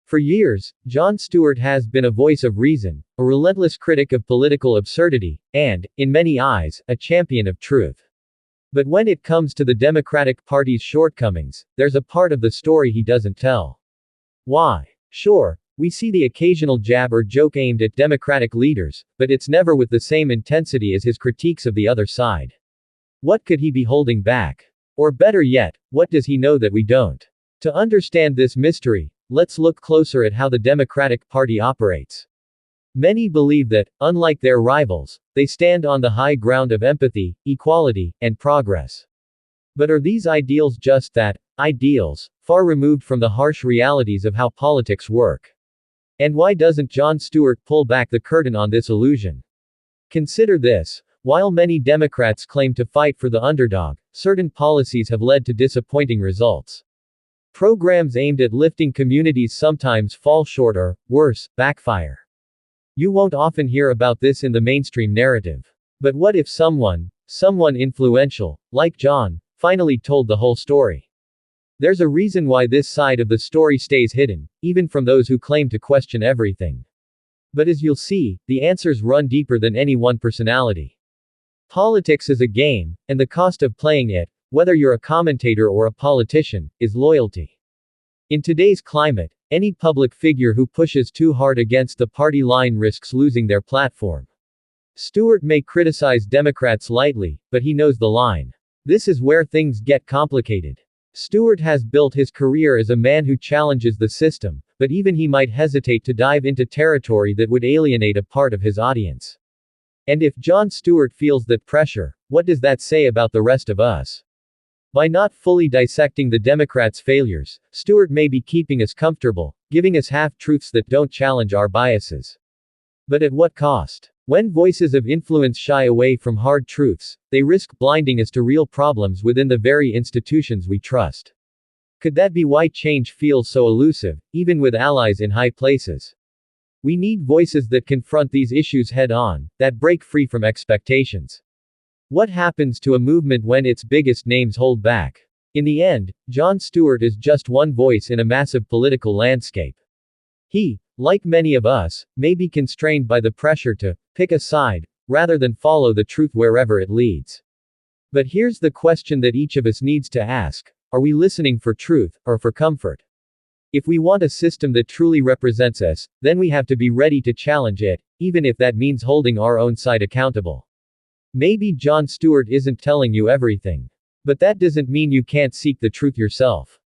For years, Jon Stewart has been a voice of reason, a relentless critic of political absurdity, and, in many eyes, a champion of truth. But when it comes to the Democratic Party's shortcomings, there's a part of the story he doesn't tell. Why? Sure, we see the occasional jab or joke aimed at Democratic leaders, but it's never with the same intensity as his critiques of the other side. What could he be holding back? Or better yet, what does he know that we don't? To understand this mystery, let's look closer at how the Democratic Party operates. Many believe that, unlike their rivals, they stand on the high ground of empathy, equality, and progress. But are these ideals just that, ideals, far removed from the harsh realities of how politics work? And why doesn't Jon Stewart pull back the curtain on this illusion? Consider this. While many Democrats claim to fight for the underdog, certain policies have led to disappointing results. Programs aimed at lifting communities sometimes fall short or, worse, backfire. You won't often hear about this in the mainstream narrative. But what if someone influential, like Jon, finally told the whole story? There's a reason why this side of the story stays hidden, even from those who claim to question everything. But as you'll see, the answers run deeper than any one personality. Politics is a game, and the cost of playing it, whether you're a commentator or a politician, is loyalty. In today's climate, any public figure who pushes too hard against the party line risks losing their platform. Stewart may criticize Democrats lightly, but he knows the line. This is where things get complicated. Stewart has built his career as a man who challenges the system, but even he might hesitate to dive into territory that would alienate a part of his audience. And if Jon Stewart feels that pressure, what does that say about the rest of us? By not fully dissecting the Democrats' failures, Stewart may be keeping us comfortable, giving us half-truths that don't challenge our biases. But at what cost? When voices of influence shy away from hard truths, they risk blinding us to real problems within the very institutions we trust. Could that be why change feels so elusive, even with allies in high places? We need voices that confront these issues head-on, that break free from expectations. What happens to a movement when its biggest names hold back? In the end, Jon Stewart is just one voice in a massive political landscape. He, like many of us, may be constrained by the pressure to pick a side, rather than follow the truth wherever it leads. But here's the question that each of us needs to ask: are we listening for truth, or for comfort? If we want a system that truly represents us, then we have to be ready to challenge it, even if that means holding our own side accountable. Maybe Jon Stewart isn't telling you everything. But that doesn't mean you can't seek the truth yourself.